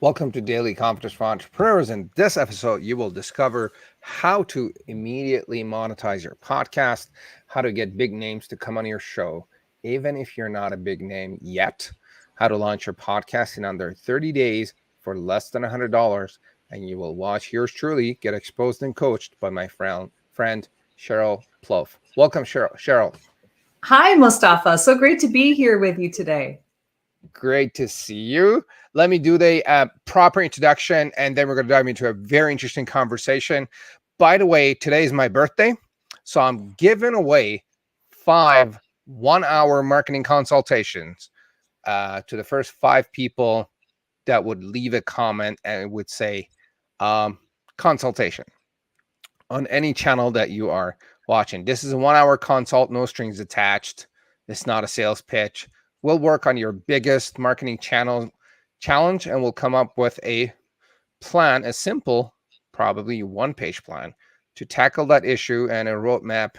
Welcome to Daily Confidence for Entrepreneurs. In this episode, you will discover how to immediately monetize your podcast, how to get big names to come on your show, even if you're not a big name yet, how to launch your podcast in under 30 days for less than $100, and you will watch yours truly get exposed and coached by my friend Sheryl Plouffe. Welcome, Sheryl. Sheryl. Hi, Mostafa. So great to be here with you today. Great to see you. Let me do the proper introduction, and then we're going to dive into a very interesting conversation. By the way, today is my birthday, so I'm giving away 5 one-hour marketing consultations to the first 5 people that would leave a comment and it would say consultation on any channel that you are watching. This is a 1-hour consult, no strings attached. It's not a sales pitch. We'll work on your biggest marketing channel challenge, and we'll come up with a plan, a simple, probably one-page plan to tackle that issue, and a roadmap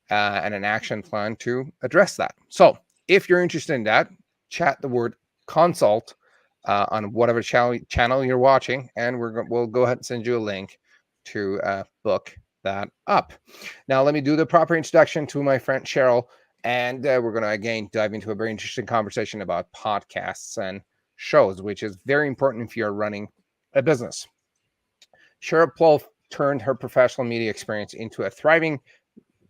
and an action plan to address that. So if you're interested in that, chat the word consult on whatever channel you're watching, and we'll go ahead and send you a link to book that up. Now, let me do the proper introduction to my friend Sheryl. And we're going to, again, dive into a very interesting conversation about podcasts and shows, which is very important if you're running a business. Sheryl Plouffe turned her professional media experience into a thriving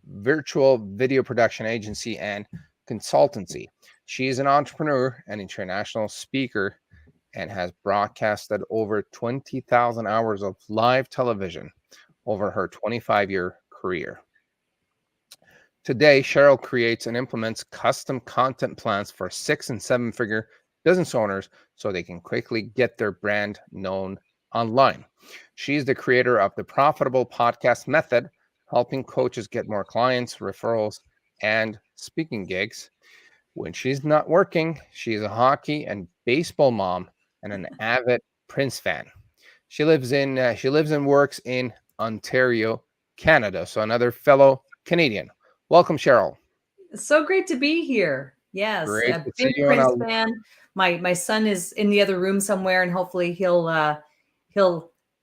virtual video production agency and consultancy. She is an entrepreneur and international speaker and has broadcasted over 20,000 hours of live television over her 25-year career. Today, Sheryl creates and implements custom content plans for 6- and 7-figure business owners so they can quickly get their brand known online. She's the creator of the Profitable Podcast Method, helping coaches get more clients, referrals, and speaking gigs. When she's not working, she's a hockey and baseball mom and an avid Prince fan. She lives and works in Ontario, Canada. So another fellow Canadian. Welcome, Sheryl. So great to be here. Yes, Great a to see big you. Prince fan. My son is in the other room somewhere, and hopefully he'll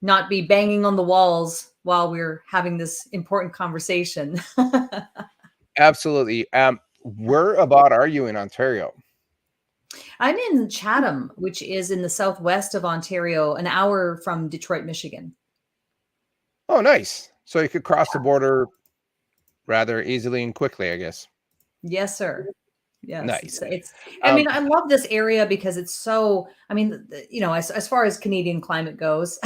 not be banging on the walls while we're having this important conversation. Absolutely. Where about are you in Ontario? I'm in Chatham, which is in the southwest of Ontario, an hour from Detroit, Michigan. Oh, nice. So you could cross the border rather easily and quickly, I guess. Yes, sir. Yes, Nice. I mean, I love this area because it's so, I mean, as far as Canadian climate goes,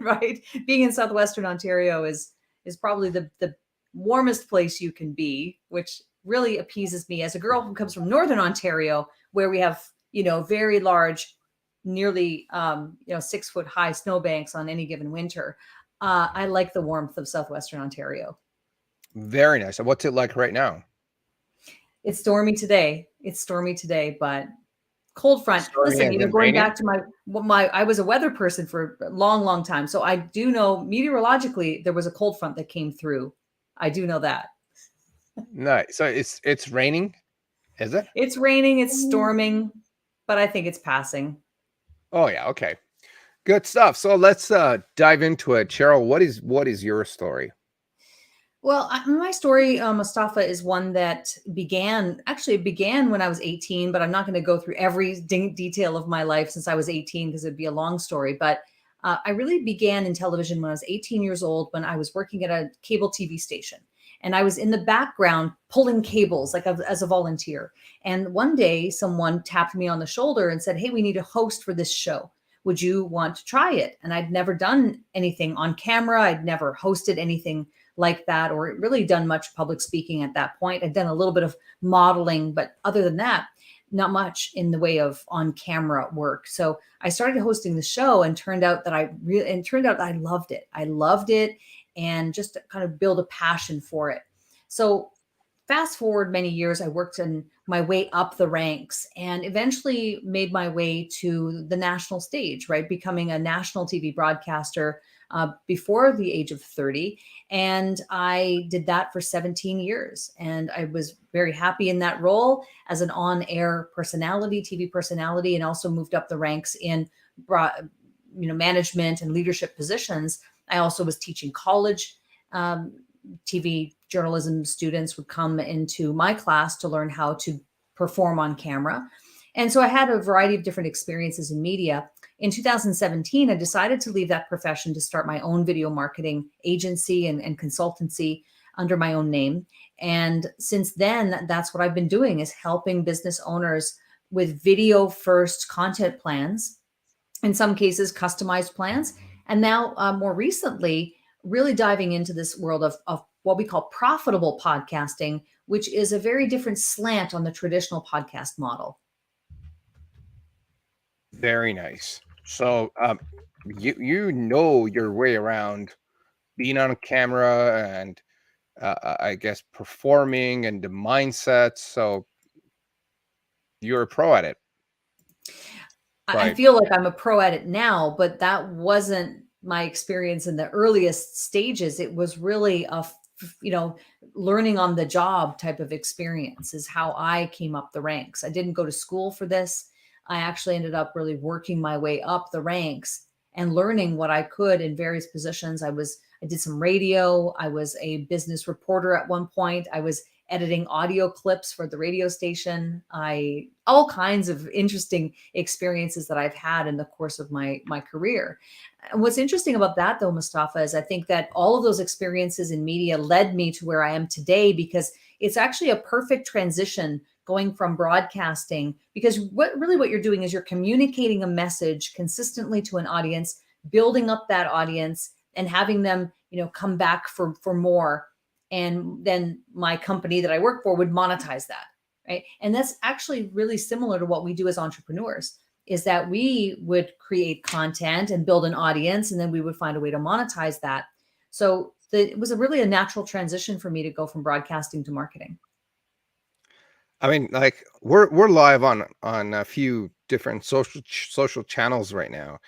right? Being in Southwestern Ontario is probably the warmest place you can be, which really appeases me as a girl who comes from Northern Ontario, where we have, very large, nearly, 6-foot high snowbanks on any given winter. I like the warmth of Southwestern Ontario. Very nice. What's it like right now? It's stormy today. But cold front. Stormy Listen, and then going raining? back to I was a weather person for a long, long time. So I do know meteorologically there was a cold front that came through. I do know that. Nice. So it's raining, is it? It's raining, it's storming, but I think it's passing. Oh yeah, okay. Good stuff. So let's dive into it. Sheryl, what is your story? Well, my story, Mostafa, is one that began when I was 18, but I'm not going to go through every detail of my life since I was 18 because it'd be a long story. But I really began in television when I was 18 years old, when I was working at a cable TV station. And I was in the background pulling cables, like as a volunteer. And one day someone tapped me on the shoulder and said, "Hey, we need a host for this show. Would you want to try it?" And I'd never done anything on camera. I'd never hosted anything like that, or really done much public speaking at that point. I'd done a little bit of modeling, but other than that, not much in the way of on camera work. So I started hosting the show, and turned out that I loved it. I loved it, and just to kind of build a passion for it. So fast forward many years, I worked in my way up the ranks and eventually made my way to the national stage, right? Becoming a national TV broadcaster before the age of 30. And I did that for 17 years. And I was very happy in that role as an on-air personality, TV personality, and also moved up the ranks in management and leadership positions. I also was teaching college TV journalism students would come into my class to learn how to perform on camera. And so I had a variety of different experiences in media. In 2017, I decided to leave that profession to start my own video marketing agency and consultancy under my own name. And since then, that's what I've been doing, is helping business owners with video first content plans, in some cases customized plans. And now more recently, really diving into this world of what we call profitable podcasting, which is a very different slant on the traditional podcast model. Very nice. So you know your way around being on camera and I guess performing and the mindset. So you're a pro at it. I feel like I'm a pro at it now, but that wasn't my experience in the earliest stages. It was really learning on the job type of experience is how I came up the ranks. I didn't go to school for this. I actually ended up really working my way up the ranks and learning what I could in various positions. I did some radio. I was a business reporter at one point. I was editing audio clips for the radio station. All kinds of interesting experiences that I've had in the course of my career. And what's interesting about that though, Mostafa, is I think that all of those experiences in media led me to where I am today, because it's actually a perfect transition going from broadcasting, because what you're doing is you're communicating a message consistently to an audience, building up that audience and having them, come back for more. And then my company that I work for would monetize that, right? And that's actually really similar to what we do as entrepreneurs, is that we would create content and build an audience, and then we would find a way to monetize that. So it was really a natural transition for me to go from broadcasting to marketing. I mean, like we're live on a few different social channels right now,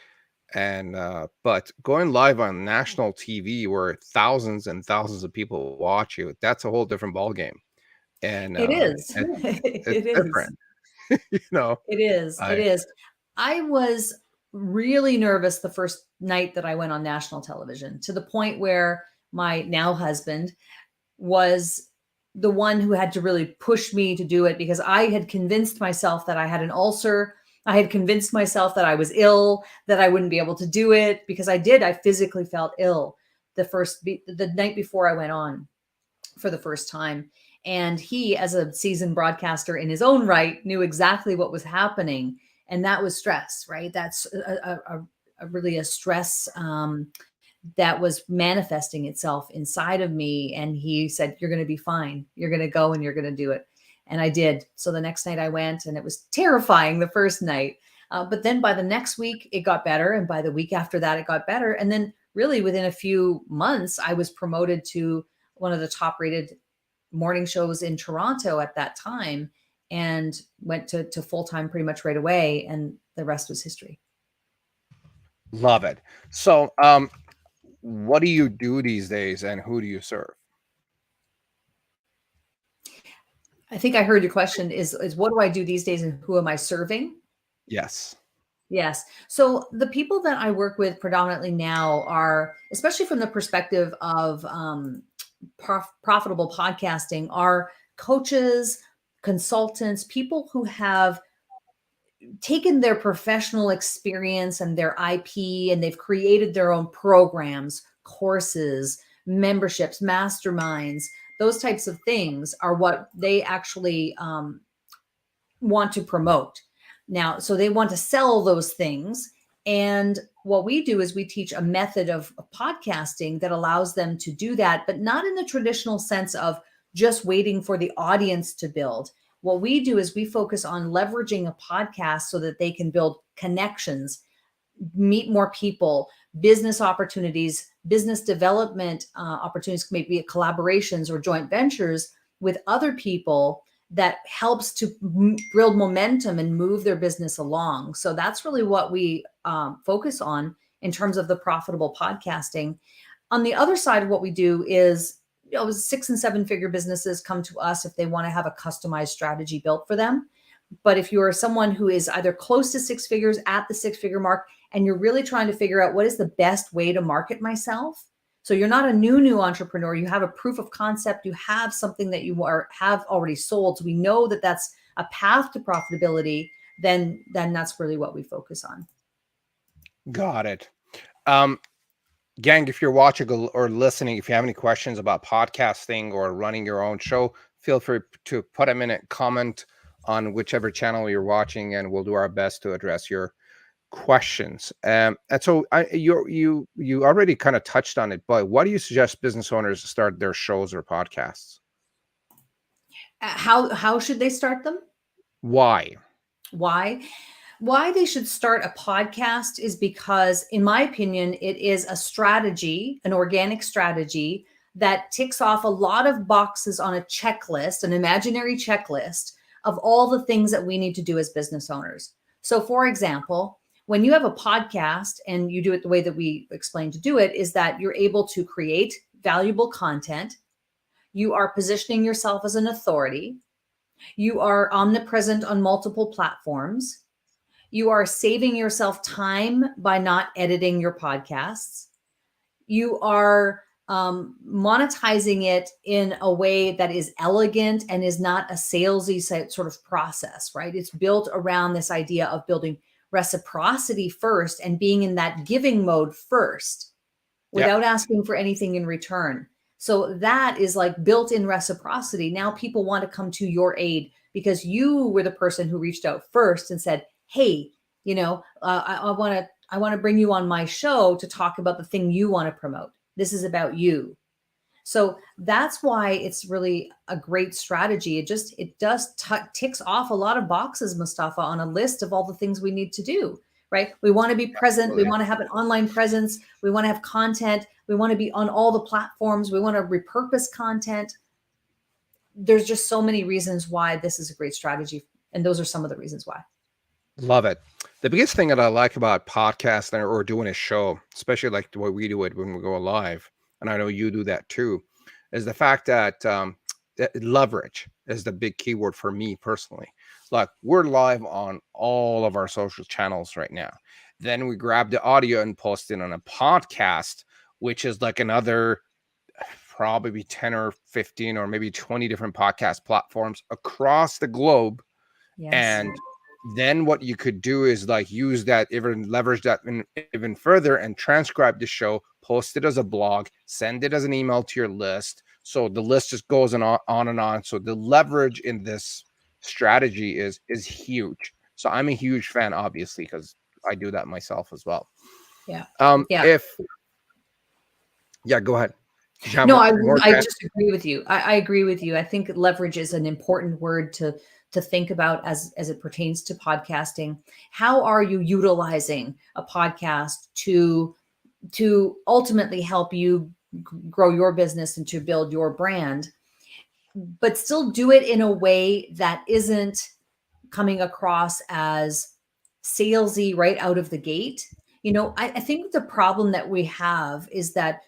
and but going live on national TV where thousands and thousands of people watch you, that's a whole different ball game. And It is. it's It is. different, you know. It is. It I is. I was really nervous the first night that I went on national television, to the point where my now husband was the one who had to really push me to do it, because I had convinced myself that I had an ulcer. I had convinced myself that I was ill, that I wouldn't be able to do it, because I physically felt ill the night before I went on for the first time. And he, as a seasoned broadcaster in his own right, knew exactly what was happening. And that was stress, right? That's really a stress that was manifesting itself inside of me. And he said, "You're going to be fine. You're going to go and you're going to do it." And I did. So the next night I went, and it was terrifying the first night. But then by the next week, it got better. And by the week after that, it got better. And then really within a few months, I was promoted to one of the top rated morning shows in Toronto at that time, and went to full-time pretty much right away. And the rest was history. love it. So what do you do these days, and who do you serve? I think I heard your question is what do I do these days and who am I serving? Yes. Yes. So the people that I work with predominantly now are, especially from the perspective of profitable podcasting, are coaches, consultants, people who have taken their professional experience and their IP, and they've created their own programs, courses, memberships, masterminds. Those types of things are what they actually want to promote. Now, so they want to sell those things. And what we do is we teach a method of podcasting that allows them to do that, but not in the traditional sense of just waiting for the audience to build. What we do is we focus on leveraging a podcast so that they can build connections, meet more people, business opportunities, business development opportunities, maybe collaborations or joint ventures with other people, that helps to build momentum and move their business along. So that's really what we focus on in terms of the profitable podcasting. On the other side, what we do is, 6 and 7 figure businesses come to us if they want to have a customized strategy built for them. But if you're someone who is either close to 6 figures, at the 6 figure mark, and you're really trying to figure out what is the best way to market myself. So you're not a new entrepreneur. You have a proof of concept. You have something that have already sold. So we know that that's a path to profitability. Then that's really what we focus on. Got it. Um, Gang, if you're watching or listening, if you have any questions about podcasting or running your own show, feel free to put them in a comment on whichever channel you're watching, and we'll do our best to address your questions. And so you already kind of touched on it, but what do you suggest business owners start their shows or podcasts? How should they start them? Why? Why they should start a podcast is because, in my opinion, it is a strategy, an organic strategy that ticks off a lot of boxes on a checklist, an imaginary checklist of all the things that we need to do as business owners. So, for example, when you have a podcast and you do it the way that we explained to do it, is that you're able to create valuable content. You are positioning yourself as an authority. You are omnipresent on multiple platforms. You are saving yourself time by not editing your podcasts. You are monetizing it in a way that is elegant and is not a salesy sort of process, right? It's built around this idea of building reciprocity first and being in that giving mode first without asking for anything in return. So that is like built-in reciprocity. Now people want to come to your aid because you were the person who reached out first and said, hey, I want to bring you on my show to talk about the thing you want to promote. This is about you. So that's why it's really a great strategy. It does ticks off a lot of boxes, Mostafa, on a list of all the things we need to do, right? We want to be present. We want to have an online presence. We want to have content. We want to be on all the platforms. We want to repurpose content. There's just so many reasons why this is a great strategy. And those are some of the reasons why. Love it. The biggest thing that I like about podcasting or doing a show, especially like the way we do it when we go live, and I know you do that too, is the fact that leverage is the big keyword for me personally. Like, we're live on all of our social channels right now. Then we grab the audio and post it on a podcast, which is like another probably 10 or 15 or maybe 20 different podcast platforms across the globe. Yes. And then what you could do is like use that, even leverage that even further and transcribe the show, post it as a blog, send it as an email to your list. So the list just goes on and on. So the leverage in this strategy is huge. So I'm a huge fan, obviously, because I do that myself as well. Yeah. Go ahead. No, I just agree with you. I agree with you. I think leverage is an important word to think about as it pertains to podcasting. How are you utilizing a podcast to ultimately help you grow your business and to build your brand, but still do it in a way that isn't coming across as salesy right out of the gate? I think the problem that we have is that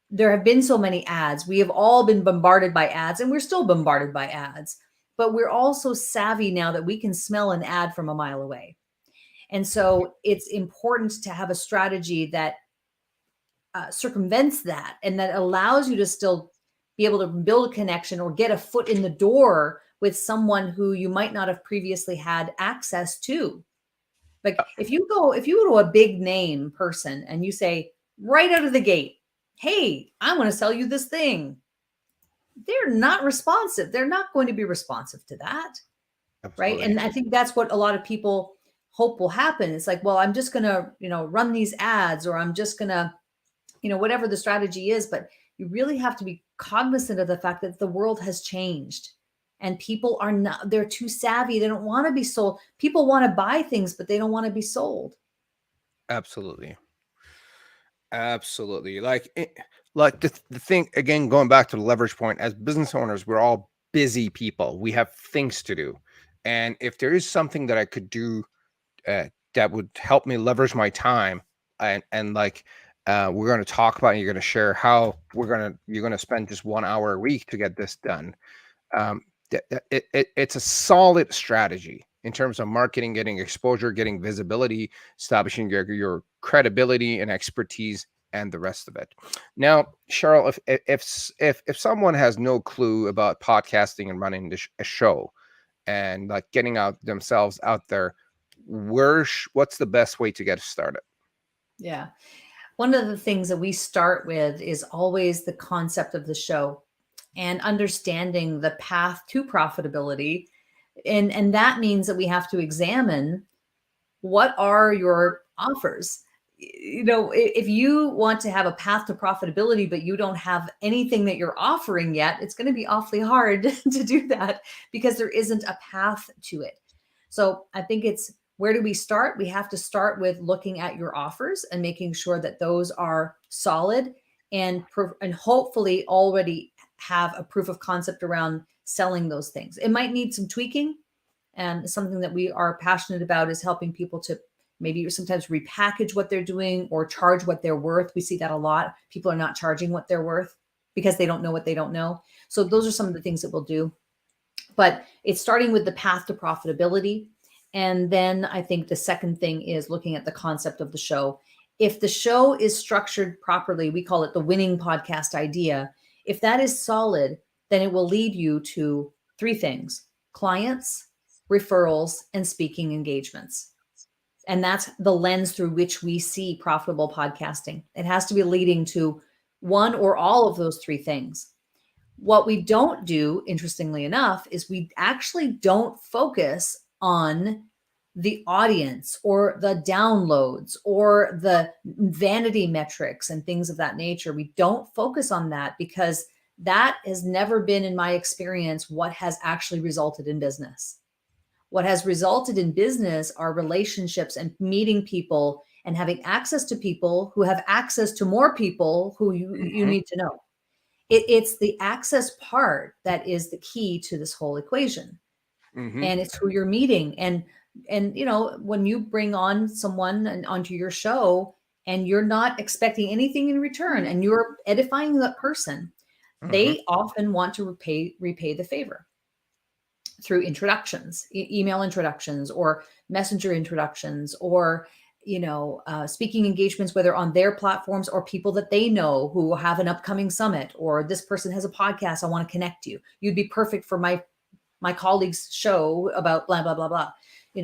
there have been so many ads. We have all been bombarded by ads, and we're still bombarded by ads. But we're also savvy now that we can smell an ad from a mile away. And so it's important to have a strategy that circumvents that and that allows you to still be able to build a connection or get a foot in the door with someone who you might not have previously had access to. Like if you go to a big name person and you say right out of the gate, hey, I want to sell you this thing, they're not responsive. They're not going to be responsive to that. Absolutely. Right. And I think that's what a lot of people hope will happen. It's like, well, I'm just going to, run these ads, or I'm just going to, whatever the strategy is. But you really have to be cognizant of the fact that the world has changed and people are not, they're too savvy. They don't want to be sold. People want to buy things, but they don't want to be sold. Absolutely. Like the thing, again, going back to the leverage point, as business owners, we're all busy people. We have things to do. And if there is something that I could do that would help me leverage my time, and like we're going to talk about, and you're going to share how you're going to spend just 1 hour a week to get this done. It's a solid strategy. in terms of marketing, getting exposure, getting visibility, establishing your credibility and expertise, and the rest of it. Now, Sheryl, if someone has no clue about podcasting and running a show and like getting out themselves out there, what's the best way to get started? Yeah. One of the things that we start with is always the concept of the show and understanding the path to profitability. And that means that we have to examine what are your offers. If you want to have a path to profitability, but you don't have anything that you're offering yet, it's going to be awfully hard to do that because there isn't a path to it. So I think it's, where do we start? We have to start with looking at your offers and making sure that those are solid and hopefully already have a proof of concept around selling those things. It might need some tweaking, and something that we are passionate about is helping people to maybe sometimes repackage what they're doing or charge what they're worth. We see that a lot. People are not charging what they're worth because they don't know what they don't know. So those are some of the things that we'll do. But it's starting with the path to profitability. And then I think the second thing is looking at the concept of the show. If the show is structured properly, we call it the winning podcast idea. If that is solid, then it will lead you to three things: clients, referrals, and speaking engagements. And that's the lens through which we see profitable podcasting. It has to be leading to one or all of those three things. What we don't do, interestingly enough, is we actually don't focus on the audience or the downloads or the vanity metrics and things of that nature. We don't focus on that because that has never been, in my experience, what has actually resulted in business. What has resulted in business are relationships and meeting people and having access to people who have access to more people who you need to know. It's the access part that is the key to this whole equation. And it's who you're meeting. And when you bring on someone onto your show and you're not expecting anything in return and you're edifying that person, they often want to repay the favor through introductions, email introductions or messenger introductions, or speaking engagements, whether on their platforms or people that they know who have an upcoming summit, or this person has a podcast, I want to connect you. You'd be perfect for my colleague's show about blah blah blah blah.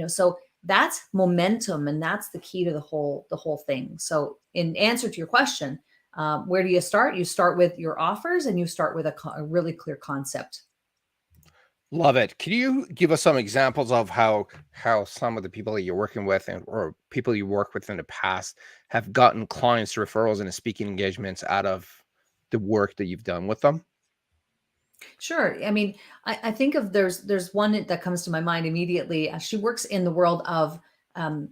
So that's momentum, and that's the key to the whole thing. So in answer to your question, where do you start? You start with your offers, and you start with a really clear concept. Love it. Can you give us some examples of how some of the people that you're working with or people you work with in the past have gotten clients, referrals, and speaking engagements out of the work that you've done with them? Sure. I mean, I think of there's one that comes to my mind immediately. She works in the world of um,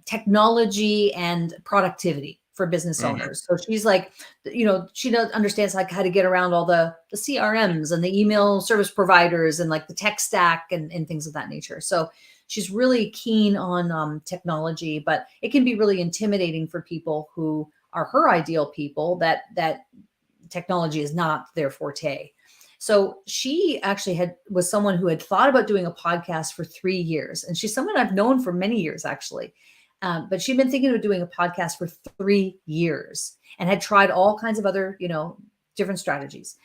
technology and productivity for business owners. So she's like, she understands like how to get around all the CRMs and the email service providers and like the tech stack and things of that nature. So she's really keen on technology, but it can be really intimidating for people who are her ideal people that technology is not their forte. So she actually was someone who had thought about doing a podcast for 3 years. And she's someone I've known for many years, actually. But she'd been thinking of doing a podcast for 3 years and had tried all kinds of other, different strategies.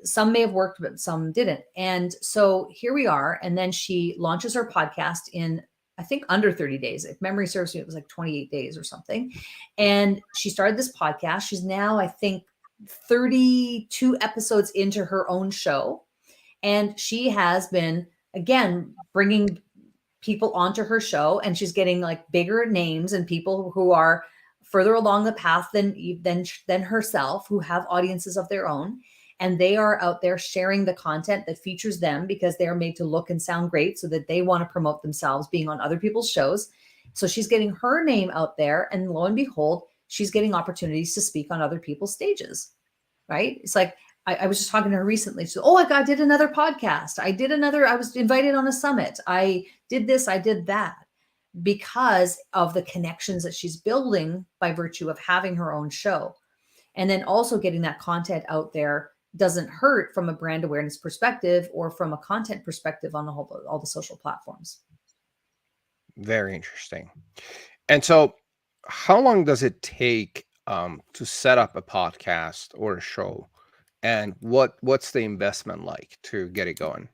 Some may have worked, but some didn't. And so here we are. And then she launches her podcast in, I think, under 30 days. If memory serves me, it was like 28 days or something. And she started this podcast. She's now, I think, 32 episodes into her own show. And she has been, again, bringing people onto her show, and she's getting like bigger names and people who are further along the path than herself, who have audiences of their own. And they are out there sharing the content that features them because they are made to look and sound great so that they want to promote themselves being on other people's shows. So she's getting her name out there, and lo and behold, she's getting opportunities to speak on other people's stages, right? It's like, I was just talking to her recently. She said, oh, I did another podcast. I was invited on a summit. I did this, I did that, because of the connections that she's building by virtue of having her own show. And then also getting that content out there doesn't hurt from a brand awareness perspective or from a content perspective on all the social platforms. Very interesting. And so, how long does it take to set up a podcast or a show? And what's the investment like to get it going?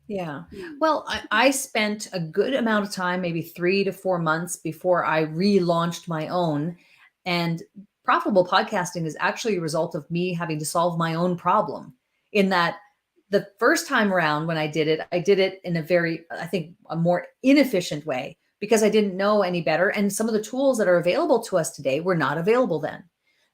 Yeah. Well, I spent a good amount of time, maybe 3 to 4 months before I relaunched my own. And profitable podcasting is actually a result of me having to solve my own problem. In that, the first time around when I did it in a very, I think, a more inefficient way because I didn't know any better. And some of the tools that are available to us today were not available then.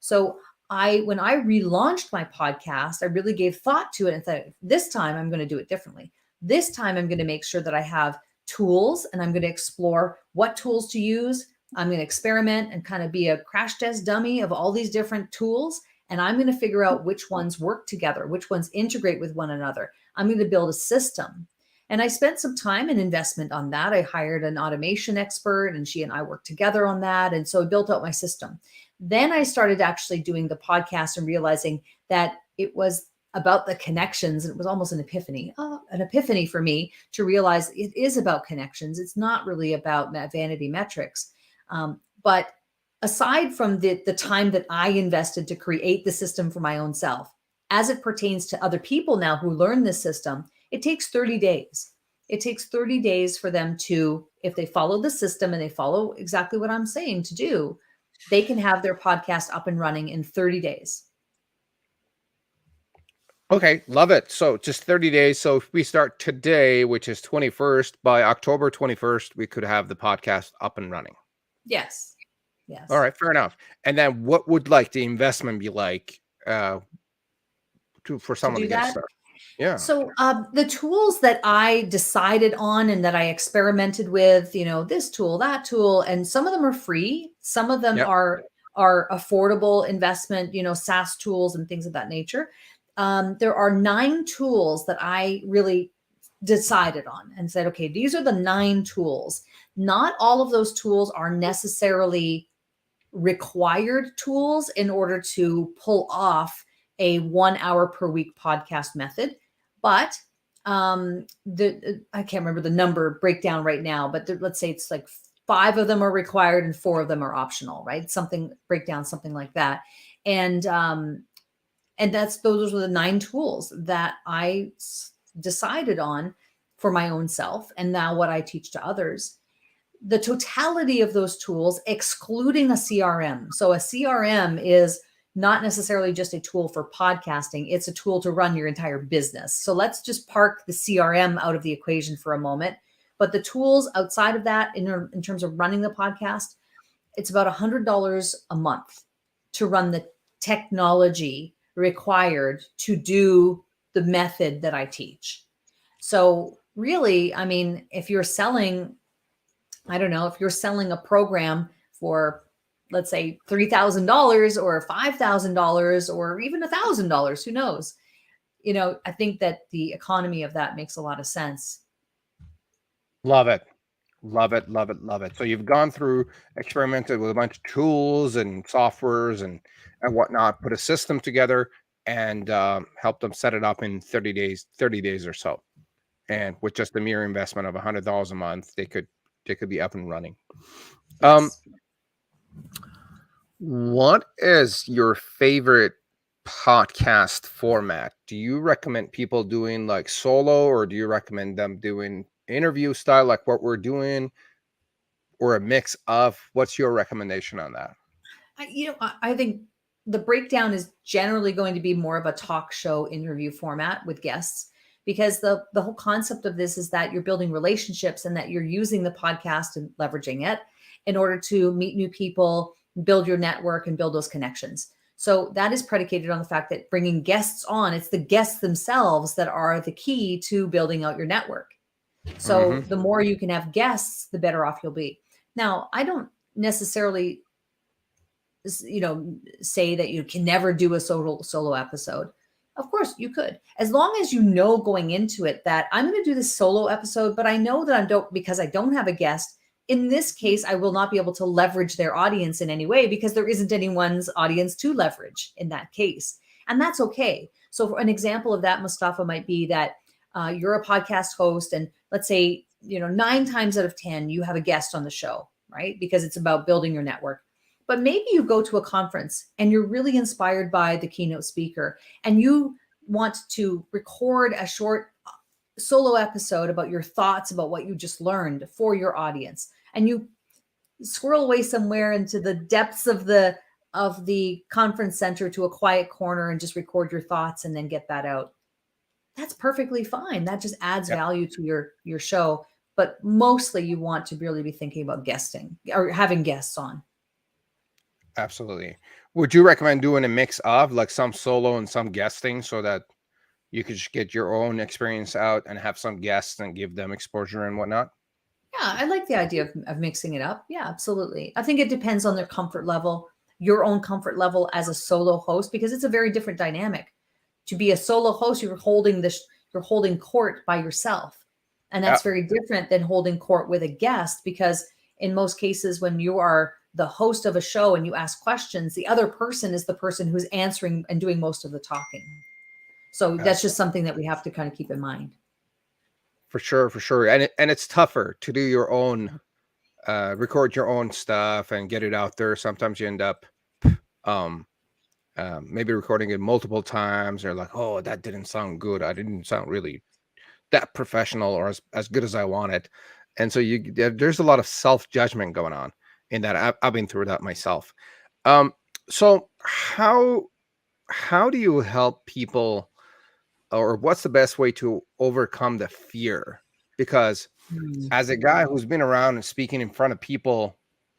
So when I relaunched my podcast, I really gave thought to it and thought, this time I'm going to do it differently. This time, I'm going to make sure that I have tools and I'm going to explore what tools to use. I'm going to experiment and kind of be a crash test dummy of all these different tools. And I'm going to figure out which ones work together, which ones integrate with one another. I'm going to build a system. And I spent some time and investment on that. I hired an automation expert and she and I worked together on that. And so I built out my system. Then I started actually doing the podcast and realizing that it was about the connections. It was almost an epiphany for me to realize it is about connections. It's not really about vanity metrics. But aside from the time that I invested to create the system for my own self, as it pertains to other people now who learn this system, it takes 30 days. It takes 30 days for them to, if they follow the system and they follow exactly what I'm saying to do, they can have their podcast up and running in 30 days. Okay, love it. So just 30 days. So if we start today, which is 21st, by October 21st, we could have the podcast up and running. Yes. All Yes. right, fair enough. And then what would like the investment be like for To someone to do get that. started? Yeah. So the tools that I decided on and that I experimented with, this tool, that tool, and some of them are free. Some of them Yep. are affordable investment, SaaS tools and things of that nature. There are 9 tools that I really decided on and said, okay, these are the 9 tools. Not all of those tools are necessarily required tools in order to pull off a 1 hour per week podcast method. But I can't remember the number breakdown right now, but let's say it's like 5 of them are required and 4 of them are optional, right? Something breakdown, something like that. And those were the 9 tools that I decided on for my own self. And now what I teach to others, the totality of those tools, excluding a CRM. So a CRM is not necessarily just a tool for podcasting. It's a tool to run your entire business. So let's just park the CRM out of the equation for a moment. But the tools outside of that, in terms of running the podcast, it's about $100 a month to run the technology required to do the method that I teach. So really, I mean, if you're selling, I don't know, if you're selling a program for, let's say, $3,000 or $5,000 or even $1,000, who knows? I think that the economy of that makes a lot of sense. Love it. Love it. Love it. Love it. So you've gone through, experimented with a bunch of tools and softwares and whatnot, put a system together and helped them set it up in 30 days or so. And with just a mere investment of $100 a month, they could be up and running. Yes. What is your favorite podcast format? Do you recommend people doing like solo, or do you recommend them doing interview style like what we're doing, or a mix of? What's your recommendation on that? I think the breakdown is generally going to be more of a talk show interview format with guests, because the whole concept of this is that you're building relationships and that you're using the podcast and leveraging it in order to meet new people, build your network, and build those connections. So that is predicated on the fact that bringing guests on, it's the guests themselves that are the key to building out your network. So the more you can have guests, the better off you'll be. Now, I don't necessarily say that you can never do a solo episode. Of course you could, as long as you know going into it that I'm going to do this solo episode, but I know that because I don't have a guest. In this case, I will not be able to leverage their audience in any way because there isn't anyone's audience to leverage in that case. And that's okay. So for an example of that, Mostafa, might be that you're a podcast host, and let's say 9 times out of 10, you have a guest on the show, right? Because it's about building your network. But maybe you go to a conference and you're really inspired by the keynote speaker and you want to record a short solo episode about your thoughts about what you just learned for your audience. And you squirrel away somewhere into the depths of the conference center to a quiet corner and just record your thoughts and then get that out. That's perfectly fine. That just adds Yep. value to your show. But mostly you want to really be thinking about guesting or having guests on. Absolutely. Would you recommend doing a mix of like some solo and some guesting so that you could just get your own experience out and have some guests and give them exposure and whatnot? Yeah, I like the idea of mixing it up. Yeah, absolutely. I think it depends on their comfort level, your own comfort level as a solo host, because it's a very different dynamic. To be a solo host, you're holding court by yourself. And Yeah, that's very different than holding court with a guest, because in most cases, when you are the host of a show and you ask questions, the other person is the person who's answering and doing most of the talking. So that's just something that we have to kind of keep in mind. for sure, for sure. And it's tougher to do your own record your own stuff and get it out there. Sometimes you end up um maybe recording it multiple times or like, oh, that didn't sound good. I didn't sound really that professional or as good as I wanted. And so there's a lot of self-judgment going on in that. I've been through that myself. So how do you help people, or what's the best way to overcome the fear? Because Mm. as a guy who's been around and speaking in front of people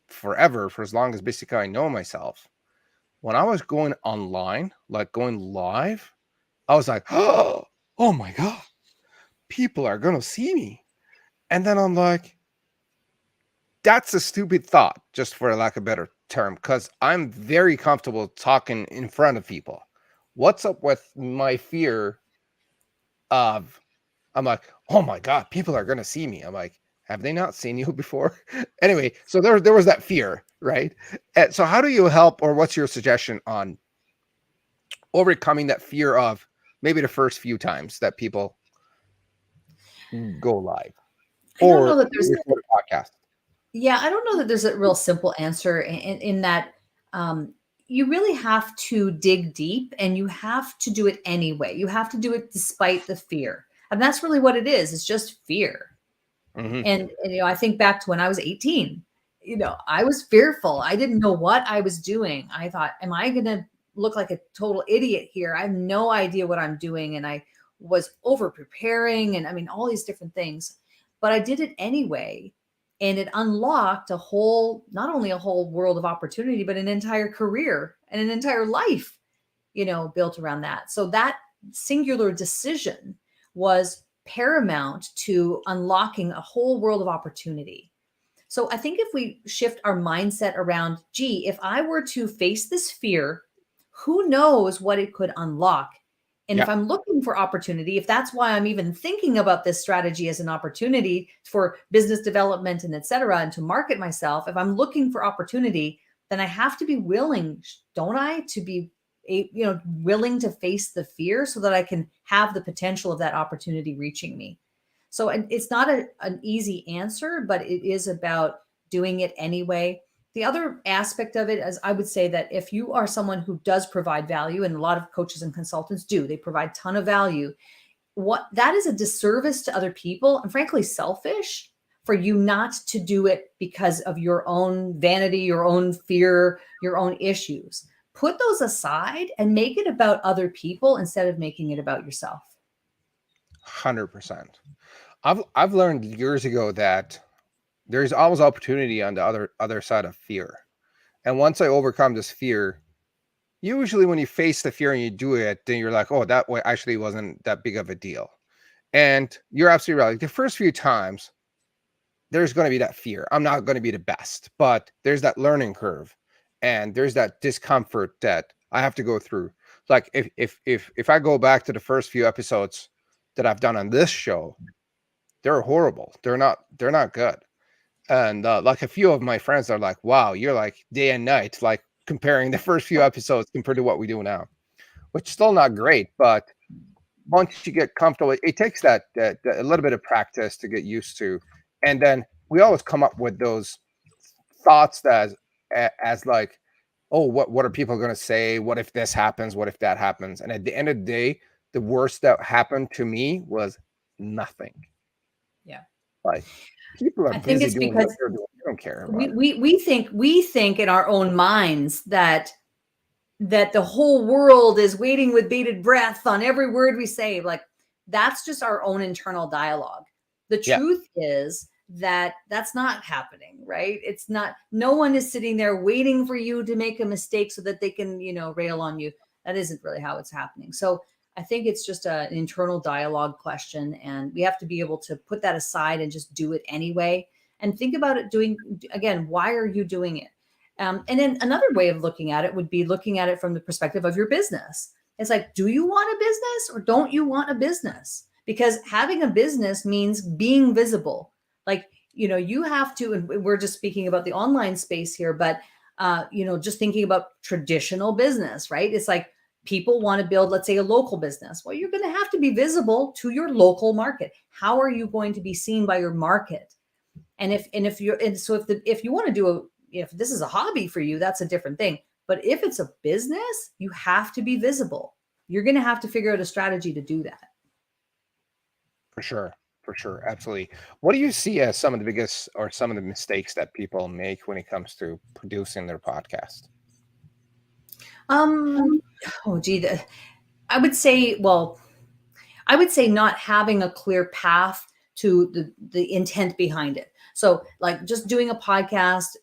forever, for as long as basically I know myself, when I was going online, like going live, I was like, oh my God, people are going to see me. And then I'm like, that's a stupid thought, just for lack of a better term, because I'm very comfortable talking in front of people. What's up with my fear of, I'm like, oh my God, people are going to see me. I'm like, have they not seen you before? Anyway, so there was that fear, right? And so how do you help, or what's your suggestion on overcoming that fear of maybe the first few times that people go live I don't or know that there's record a podcast? Yeah, I don't know that there's a real simple answer in that you really have to dig deep and you have to do it anyway. You have to do it despite the fear. And that's really what it is. It's just fear. Hmm. And I think back to when I was 18, I was fearful. I didn't know what I was doing. I thought, am I going to look like a total idiot here? I have no idea what I'm doing. And I was over preparing and I mean, all these different things, but I did it anyway. And it unlocked not only a whole world of opportunity, but an entire career and an entire life, built around that. So that singular decision was paramount to unlocking a whole world of opportunity. So I think if we shift our mindset around, gee, if I were to face this fear, who knows what it could unlock? And if Yeah. I'm looking for opportunity, if that's why I'm even thinking about this strategy as an opportunity for business development and et cetera, and to market myself, if I'm looking for opportunity, then I have to be willing, don't I, to be willing to face the fear so that I can have the potential of that opportunity reaching me. So it's not an easy answer, but it is about doing it anyway. The other aspect of it is I would say that if you are someone who does provide value, and a lot of coaches and consultants do, they provide a ton of value. What that is a disservice to other people and frankly selfish for you not to do it because of your own vanity, your own fear, your own issues. Put those aside and make it about other people instead of making it about yourself. 100%. I've learned years ago that there's always opportunity on the other side of fear. And once I overcome this fear, usually when you face the fear and you do it, then you're like, oh, that way actually wasn't that big of a deal. And you're absolutely right. Like the first few times, there's going to be that fear. I'm not going to be the best, but there's that learning curve, and there's that discomfort that I have to go through. Like if I go back to the first few episodes that I've done on this show, they're horrible. They're not good. And like a few of my friends are like, wow, you're like day and night, like comparing the first few episodes compared to what we do now, which is still not great. But once you get comfortable, it takes that a little bit of practice to get used to. And then we always come up with those thoughts that as like, oh, what are people going to say? What if this happens? What if that happens? And at the end of the day, the worst that happened to me was nothing. Yeah. Like, people are I think busy it's doing what because they're doing. They don't care we, about it. we, we think, we think in our own minds that the whole world is waiting with bated breath on every word we say. Like, that's just our own internal dialogue. The Yeah, truth is that that's not happening, right? It's not, no one is sitting there waiting for you to make a mistake so that they can, rail on you. That isn't really how it's happening. So I think it's just an internal dialogue question, and we have to be able to put that aside and just do it anyway. And think about it doing, again, why are you doing it? And then another way of looking at it would be looking at it from the perspective of your business. It's like, do you want a business or don't you want a business? Because having a business means being visible. Like, you have to, and we're just speaking about the online space here, but, just thinking about traditional business, right? It's like people want to build, let's say, a local business. Well, you're going to have to be visible to your local market. How are you going to be seen by your market? And if you want to do if this is a hobby for you, that's a different thing. But if it's a business, you have to be visible. You're going to have to figure out a strategy to do that. for sure. For sure. Absolutely. What do you see as some of the biggest or some of the mistakes that people make when it comes to producing their podcast? Um, oh, gee, I would say, well, I would say not having a clear path to the intent behind it. So, like, just doing a podcast.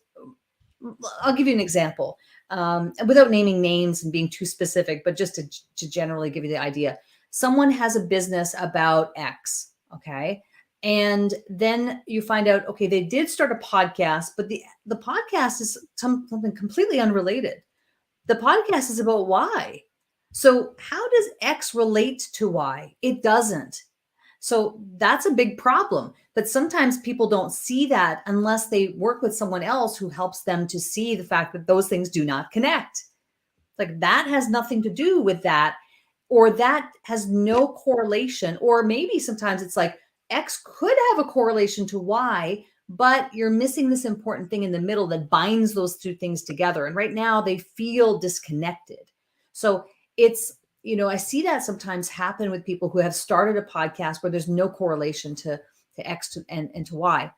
I'll give you an example, without naming names and being too specific, but just to generally give you the idea. Someone has a business about X, okay? And then you find out, okay, they did start a podcast, but the podcast is something completely unrelated. The podcast is about Y. So how does X relate to Y? It doesn't. So that's a big problem. But sometimes people don't see that unless they work with someone else who helps them to see the fact that those things do not connect. Like, that has nothing to do with that, or that has no correlation. Or maybe sometimes it's like X could have a correlation to Y, but you're missing this important thing in the middle that binds those two things together. And right now they feel disconnected. So it's, I see that sometimes happen with people who have started a podcast where there's no correlation to X and to Y.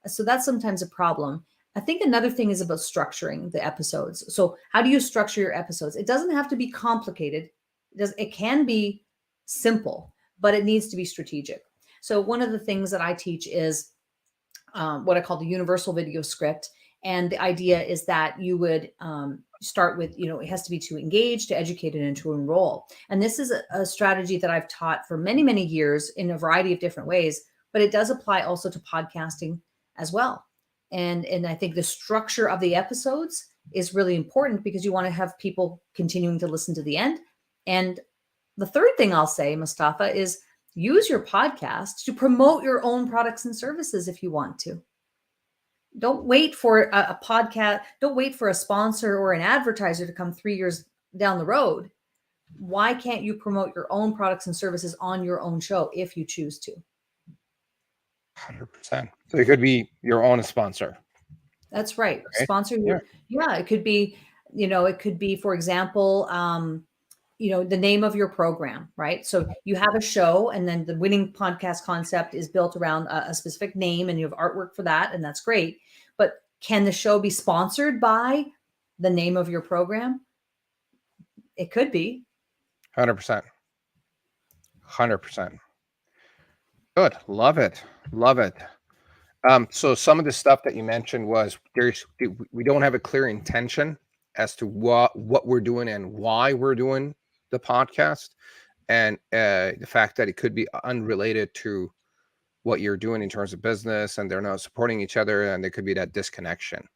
So that's sometimes a problem. I think another thing is about structuring the episodes. So how do you structure your episodes? It doesn't have to be complicated. It can be simple, but it needs to be strategic. So one of the things that I teach is what I call the universal video script. And the idea is that you would start with, it has to be to engage, to educate, and to enroll. And this is a strategy that I've taught for many, many years in a variety of different ways, but it does apply also to podcasting as well. And I think the structure of the episodes is really important because you want to have people continuing to listen to the end. And the third thing I'll say, Mostafa, is use your podcast to promote your own products and services if you want to. Don't wait for a podcast. Don't wait for a sponsor or an advertiser to come 3 years down the road. Why can't you promote your own products and services on your own show if you choose to? 100%. So it could be your own sponsor. That's right. Right? Sponsor. Yeah. Yeah, it could be, for example, the name of your program, right? So you have a show, and then the winning podcast concept is built around a specific name, and you have artwork for that, and that's great. But can the show be sponsored by the name of your program? It could be. 100%. 100%. Good. Love it. Love it. So some of the stuff that you mentioned was we don't have a clear intention as to what we're doing and why we're doing the podcast, and the fact that it could be unrelated to what you're doing in terms of business, and they're not supporting each other, and there could be that disconnection.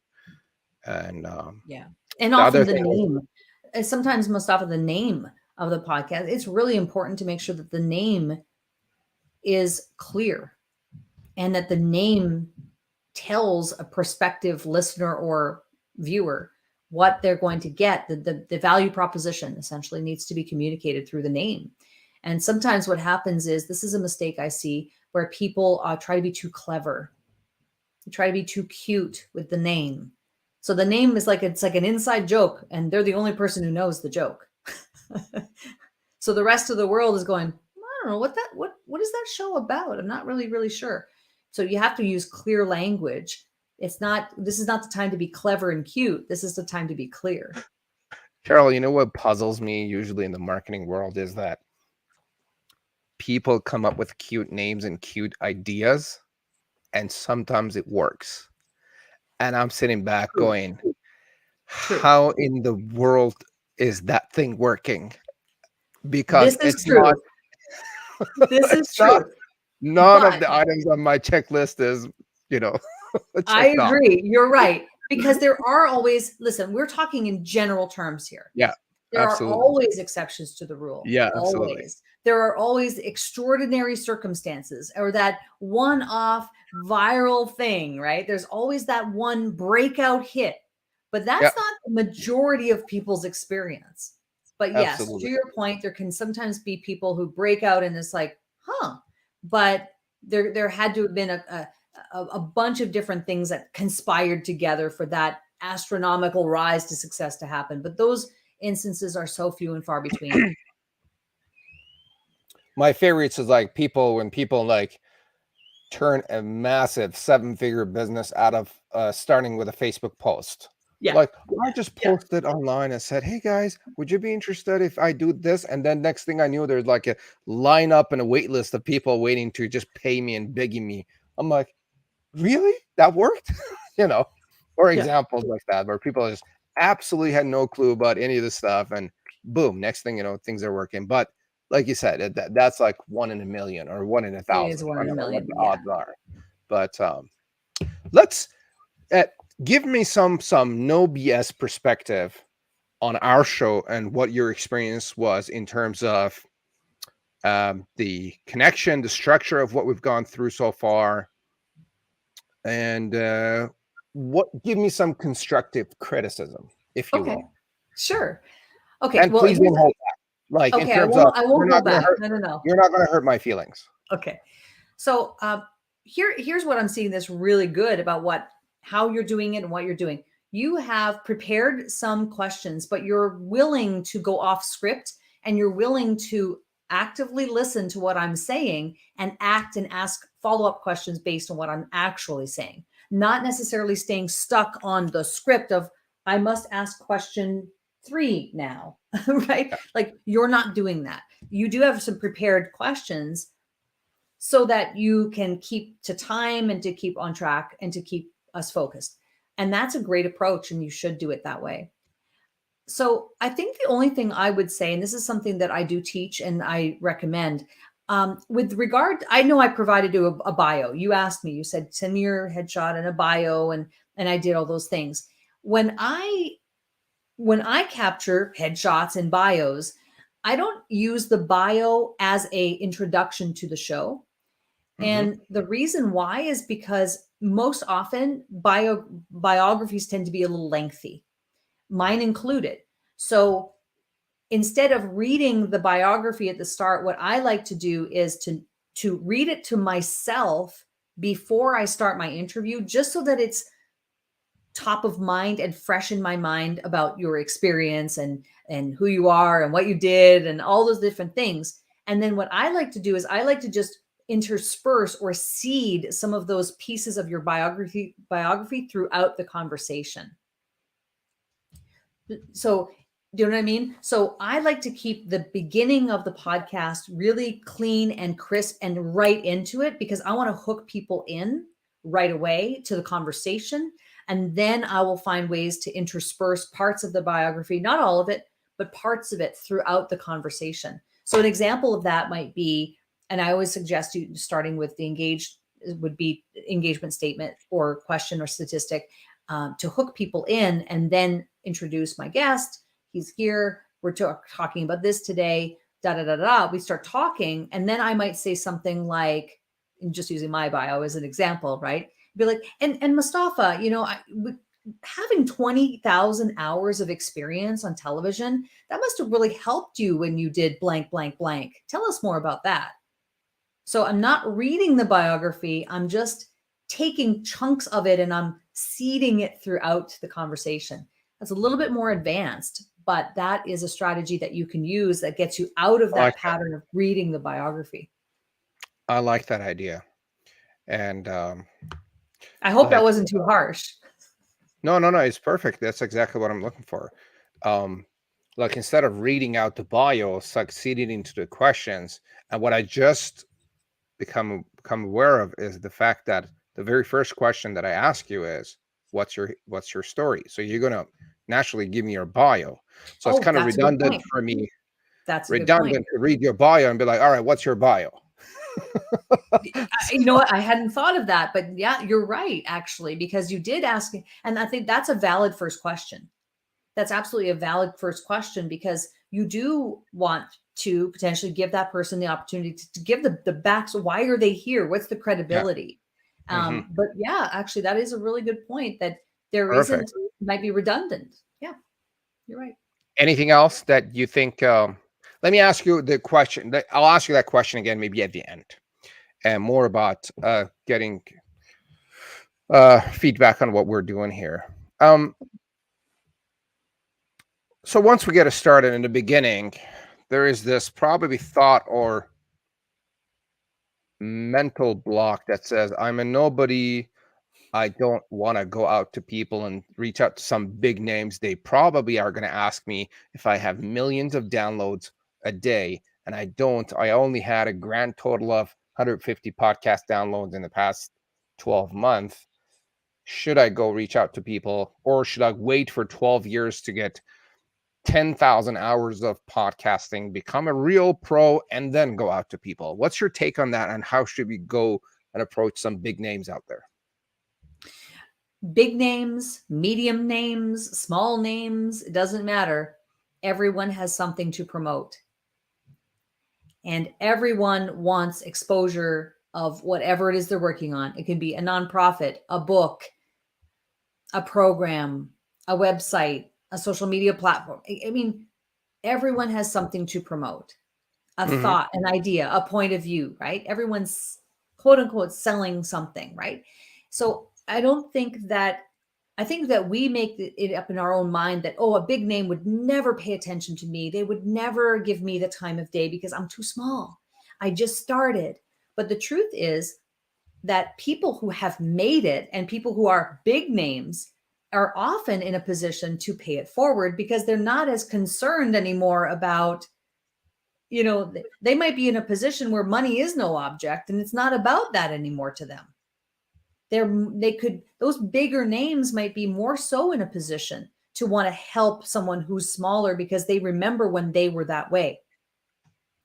And Yeah. And the other often the thing is, name, sometimes Mostafa, the name of the podcast, it's really important to make sure that the name is clear and that the name tells a prospective listener or viewer what they're going to get. The value proposition essentially needs to be communicated through the name. And sometimes what happens is, this is a mistake I see, where people try to be too clever. You try to be too cute with the name. So the name is like, it's like an inside joke, and they're the only person who knows the joke. So the rest of the world is going, I don't know what is that show about? I'm not really sure. So you have to use clear language. This is not the time to be clever and cute. This is the time to be clear. Sheryl, you know what puzzles me usually in the marketing world is that people come up with cute names and cute ideas, and sometimes it works. And I'm sitting back True. going, True. how in the world is that thing working? Because This is it's true. not, This is it's not, true. none of But the items on my checklist is, you know, I checked off. agree. You're right. Because there are always, listen, we're talking in general terms here. Yeah, There are absolutely. always exceptions to the rule. Yeah, absolutely. Always. There are always extraordinary circumstances or that one-off viral thing, right? There's always that one breakout hit, but Yeah, that's not the majority of people's experience. But yes, to absolutely. your point, there can sometimes be people who break out and it's like, but there had to have been a bunch of different things that conspired together for that astronomical rise to success to happen. But those instances are so few and far between. My favorites is like when people like turn a massive 7-figure business out of starting with a Facebook post. Yeah. Like, I just Yeah. posted online and said, hey guys, would you be interested if I do this? And then next thing I knew, there's like a lineup and a wait list of people waiting to just pay me and begging me. I'm like, really? That worked? You know, or Yeah. examples like that where people just absolutely had no clue about any of this stuff. And boom, next thing you know, things are working. But like you said, that's like 1 in a million or 1 in a It thousand. is 1 I in a don't know what million. the Yeah. odds are. But let's give me some no BS perspective on our show and what your experience was in terms of the connection, the structure of what we've gone through so far, and give me some constructive criticism, if you Okay. will. Sure. Okay. And Well, please don't hold back. Like in okay. I terms of won't. I won't go back. hurt, No. you're not going to hurt my feelings. Okay. So here's what I'm seeing that's really good about how you're doing it and what you're doing. You have prepared some questions, but you're willing to go off script and you're willing to actively listen to what I'm saying and act and ask follow-up questions based on what I'm actually saying, not necessarily staying stuck on the script of I must ask question 3 now, right? Like you're not doing that. You do have some prepared questions so that you can keep to time and to keep on track and to keep us focused. And that's a great approach, and you should do it that way. So I think the only thing I would say, and this is something that I do teach and I recommend, with regard, I know I provided you a bio. You asked me, you said, send me your headshot and a bio, and I did all those things. When I capture headshots and bios, I don't use the bio as a introduction to the show. And the reason why is because most often biographies tend to be a little lengthy, mine included. So instead of reading the biography at the start, what I like to do is to read it to myself before I start my interview, just so that it's top of mind and fresh in my mind about your experience and who you are and what you did and all those different things. And then what I like to do is I like to just intersperse or seed some of those pieces of your biography throughout the conversation. So do you know what I mean? So I like to keep the beginning of the podcast really clean and crisp and right into it, because I want to hook people in right away to the conversation. And then I will find ways to intersperse parts of the biography, not all of it, but parts of it throughout the conversation. So an example of that might be, and I always suggest you starting with the engagement statement or question or statistic, to hook people in, and then introduce my guest. He's here. We're talking about this today. Da da da da. We start talking, and then I might say something like, just using my bio as an example, right? Be like, and Mostafa, having 20,000 hours of experience on television, that must have really helped you when you did blank, blank, blank. Tell us more about that. So I'm not reading the biography. I'm just taking chunks of it and I'm seeding it throughout the conversation. That's a little bit more advanced, but that is a strategy that you can use that gets you out of I like that pattern of reading the biography. I like that idea. And I hope that like, wasn't too harsh. no, no, no, it's perfect. That's exactly what I'm looking for. Um, like instead of reading out the bio, succeeding into the questions. And what I just become aware of is the fact that the very first question that I ask you is, what's your story? So you're gonna naturally give me your bio. So it's Oh, kind of that's a good redundant point. for me, That's a good point. redundant to read your bio and be like, all right, what's your bio? You know what? I hadn't thought of that, but yeah, you're right, actually, because you did ask, and I think that's a valid first question. That's absolutely a valid first question because you do want to potentially give that person the opportunity to give the backs. Why are they here? What's the Yeah. credibility? Hmm. But yeah, actually, that is a really good point that there Perfect. isn't, might be redundant. Yeah, you're right. Anything else that you think? Let me ask you the question. I'll ask you that question again, maybe at the end, and more about getting feedback on what we're doing here. Um, so once we get it started in the beginning, there is this probably thought or mental block that says, I'm a nobody. I don't want to go out to people and reach out to some big names. They probably are going to ask me if I have millions of downloads a day. And I don't. I only had a grand total of 150 podcast downloads in the past 12 months. Should I go reach out to people, or should I wait for 12 years to get 10,000 hours of podcasting, become a real pro, and then go out to people? What's your take on that? And how should we go and approach some big names out there? Big names, medium names, small names, it doesn't matter. Everyone has something to promote. And everyone wants exposure of whatever it is they're working on. It can be a nonprofit, a book, a program, a website, a social media platform. I mean, everyone has something to promote, a Hmm. thought, an idea, a point of view, right? Everyone's quote unquote selling something, right? So I think that we make it up in our own mind that, oh, a big name would never pay attention to me. They would never give me the time of day because I'm too small. I just started. But the truth is that people who have made it and people who are big names are often in a position to pay it forward because they're not as concerned anymore about, they might be in a position where money is no object and it's not about that anymore to them. Those bigger names might be more so in a position to want to help someone who's smaller because they remember when they were that way.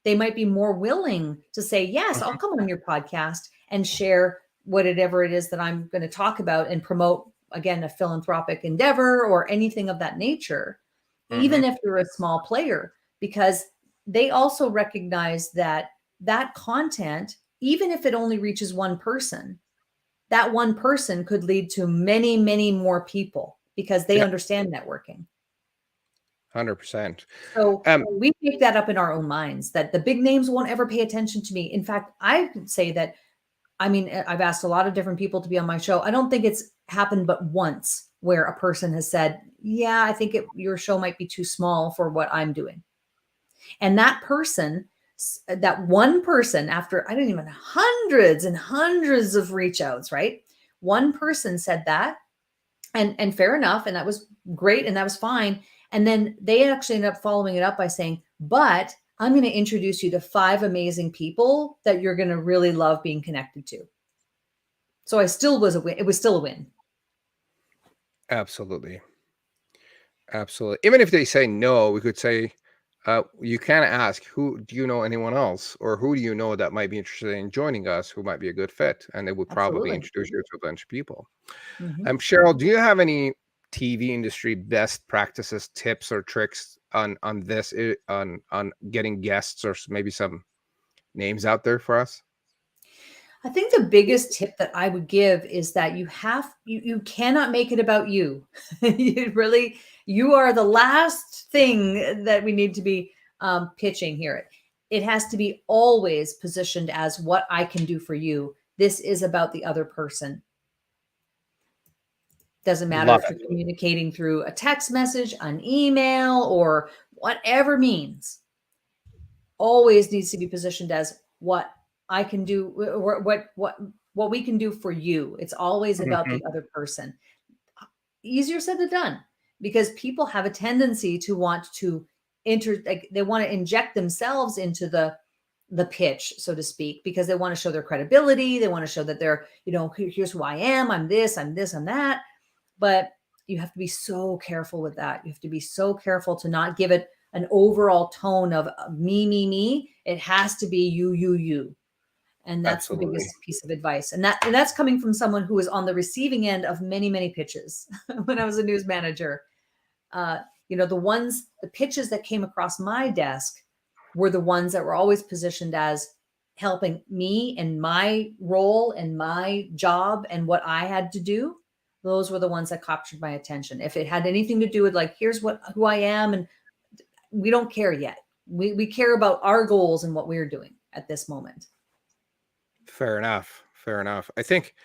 They might be more willing to say, yes, I'll come on your podcast and share whatever it is that I'm going to talk about and promote, again, a philanthropic endeavor or anything of that nature, Hmm. even if they're a small player, because they also recognize that that content, even if it only reaches one person, that one person could lead to many, many more people because they Yeah, understand networking. 100%. So Um, we make that up in our own minds that the big names won't ever pay attention to me. In fact, I could say that, I mean, I've asked a lot of different people to be on my show. I don't think it's happened but once where a person has said, yeah, I think your show might be too small for what I'm doing. And that one person, after I didn't even hundreds and hundreds of reach outs, right? One person said that, and fair enough, and that was great, and that was fine. And then they actually ended up following it up by saying, but I'm going to introduce you to 5 amazing people that you're going to really love being connected to. So I still was a win. It was still a win. Absolutely. Absolutely. Even if they say no, we could say, you can ask, who do you know anyone else? Or who do you know that might be interested in joining us, who might be a good fit? And they would probably Absolutely. introduce you to a bunch of people. Mhm. Sheryl, do you have any TV industry best practices, tips, or tricks on this, on getting guests, or maybe some names out there for us? I think the biggest tip that I would give is that you cannot make it about you. You are the last thing that we need to be pitching here. It has to be always positioned as what I can do for you. This is about the other person. Doesn't matter Love if it. you're communicating through a text message, an email, or whatever means, always needs to be positioned as what I can do, or what we can do for you. It's always about Mhm. the other person. Easier said than done, because people have a tendency to want to like they want to inject themselves into the pitch, so to speak, because they want to show their credibility. They want to show that they're, here's who I am. I'm this, I'm this, I'm that. But you have to be so careful with that. You have to be so careful to not give it an overall tone of me, me, me. It has to be you, you, you. And that's the Absolutely. biggest piece of advice. And that's coming from someone who was on the receiving end of many, many pitches when I was a news manager. Uh, the pitches that came across my desk were the ones that were always positioned as helping me and my role and my job and what I had to do. Those were the ones that captured my attention. If it had anything to do with like, here's who I am, and we don't care yet. We care about our goals and what we're doing at this moment. Fair enough. Fair enough. I think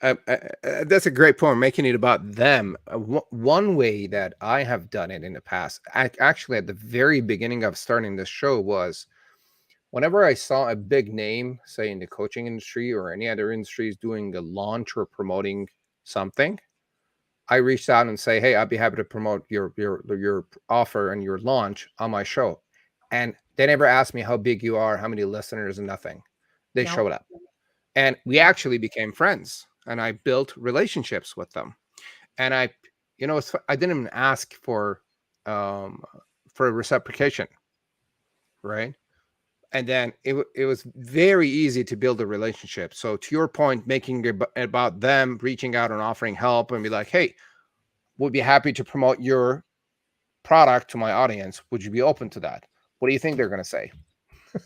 that's a great point, making it about them. One way that I have done it in the past, actually at the very beginning of starting this show, was whenever I saw a big name, say in the coaching industry or any other industries, doing a launch or promoting something, I reached out and say, "Hey, I'd be happy to promote your offer and your launch on my show." And they never asked me how big you are, how many listeners, and nothing. They No. showed up, and we actually became friends. And I built relationships with them. And I didn't even ask um, for a reciprocation, right? And then it was very easy to build a relationship. So to your point, making it about them, reaching out and offering help, and be like, "Hey, would be happy to promote your product to my audience. Would you be open to that?" What do you think they're going to say?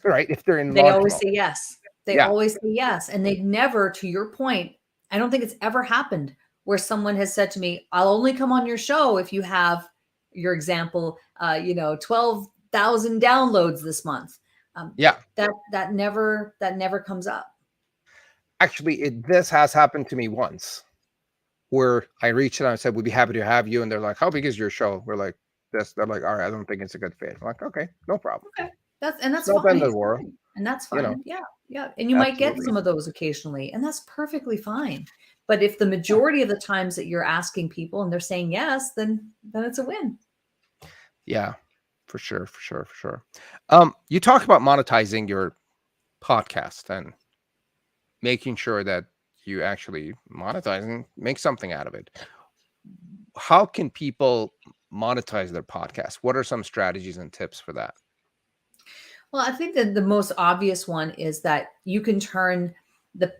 Right? If they're in They launch always mode. say yes. They Yeah. always say yes. And they never, to your point, I don't think it's ever happened where someone has said to me, I'll only come on your show if you have your example, 12,000 downloads this month. Yeah. That never comes up. Actually, this has happened to me once, where I reached out and said, "We'd be happy to have you." And they're like, "How big is your show?" We're like, "This." They're like, "All right, I don't think it's a good fit." I'm like, "Okay, no problem." Okay. It's That's not the end fine. of the world, And that's you know. fine. Yeah. Yeah. And you might get Absolutely. some of those occasionally, and that's perfectly fine. But if the majority of the times that you're asking people and they're saying yes, then it's a win. Yeah, for sure, for sure, for sure. You talk about monetizing your podcast and making sure that you actually monetize and make something out of it. How can people monetize their podcast? What are some strategies and tips for that? Well, I think that the most obvious one is that you can turn the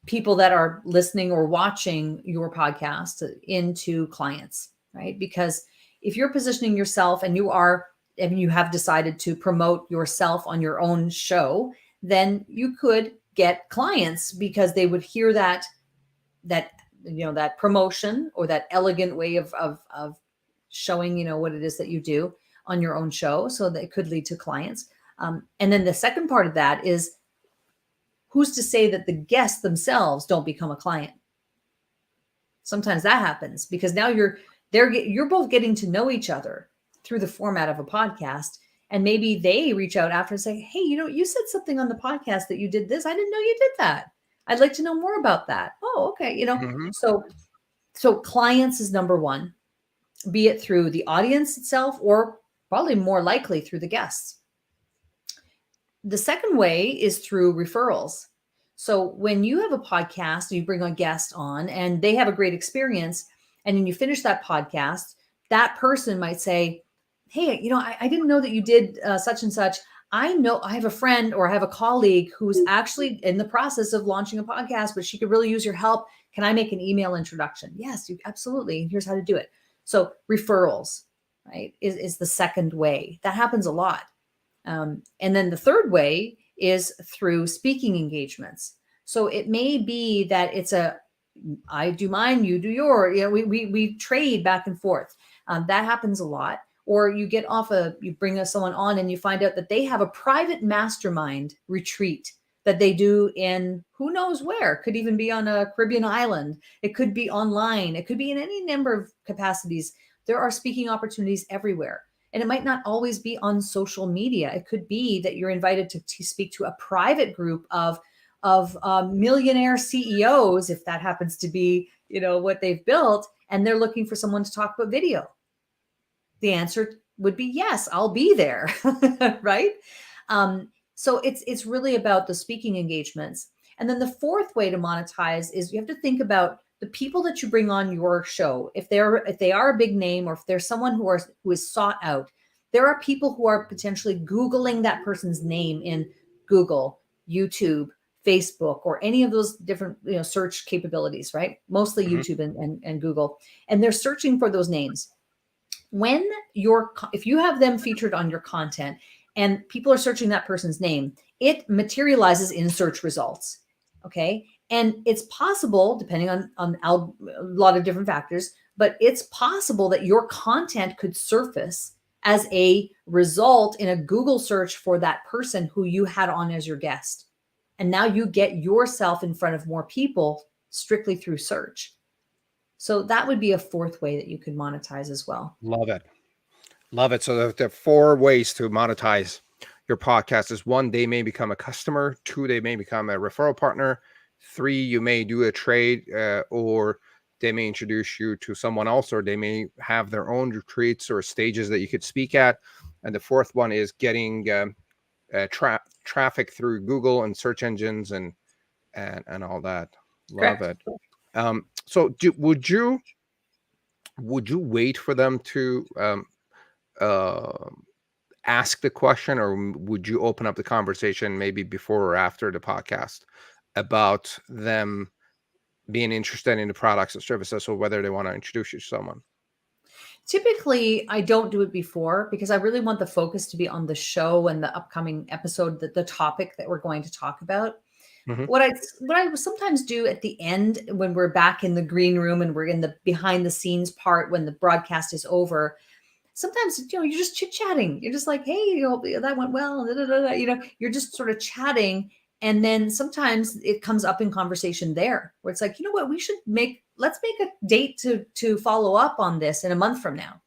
people that are listening or watching your podcast into clients, right? Because if you're positioning yourself and you have decided to promote yourself on your own show, then you could get clients because they would hear that that promotion or that elegant way of showing what it is that you do on your own show, so that it could lead to clients. And then the second part of that is, who's to say that the guests themselves don't become a client? Sometimes that happens because now you're both getting to know each other through the format of a podcast. And maybe they reach out after and say, "Hey, you said something on the podcast that you did this. I didn't know you did that. I'd like to know more about that." Oh, okay. Mhm. So clients is number one, be it through the audience itself or probably more likely through the guests. The second way is through referrals. So when you have a podcast, you bring a guest on and they have a great experience, and then you finish that podcast, that person might say, "Hey, I didn't know that you did such and such. I know I have a friend or I have a colleague who's actually in the process of launching a podcast, but she could really use your help. Can I make an email introduction?" Yes, absolutely. Here's how to do it. So referrals, right, is the second way. That happens a lot. And then the third way is through speaking engagements. So it may be that it's I do mine, you do your, we trade back and forth. That happens a lot. Or you bring someone on and you find out that they have a private mastermind retreat that they do in who knows where. It could even be on a Caribbean island. It could be online. It could be in any number of capacities. There are speaking opportunities everywhere. And it might not always be on social media. It could be that you're invited to speak to a private group of millionaire CEOs, if that happens to be, what they've built, and they're looking for someone to talk about video. The answer would be yes, I'll be there, right? So it's really about the speaking engagements. And then the fourth way to monetize is you have to think about the people that you bring on your show. If they are a big name, or if there's someone who is sought out, there are people who are potentially Googling that person's name in Google, YouTube, Facebook, or any of those different search capabilities, right? Mostly YouTube and Google, and they're searching for those names. If you have them featured on your content and people are searching that person's name, it materializes in search results. Okay. And it's possible, depending on a lot of different factors, but it's possible that your content could surface as a result in a Google search for that person who you had on as your guest. And now you get yourself in front of more people strictly through search. So that would be a fourth way that you could monetize as well. Love it. Love it. So there are 4 ways to monetize your podcast. Is 1, they may become a customer. 2, they may become a referral partner. 3, you may do a trade, or they may introduce you to someone else, or they may have their own retreats or stages that you could speak at. And the 4th one is getting traffic through Google and search engines and all that. Love Correct. it. So would you wait for them to ask the question, or would you open up the conversation maybe before or after the podcast about them being interested in the products and services, or whether they want to introduce you to someone? Typically, I don't do it before because I really want the focus to be on the show and the upcoming episode, the topic that we're going to talk about. Mm-hmm. What I sometimes do at the end, when we're back in the green room and we're in the behind the scenes part, when the broadcast is over, sometimes you're just chit-chatting. You're just like, hey, that went well, you're just sort of chatting. And then sometimes it comes up in conversation there where it's like, you know what, let's make a date to follow up on this in a month from now.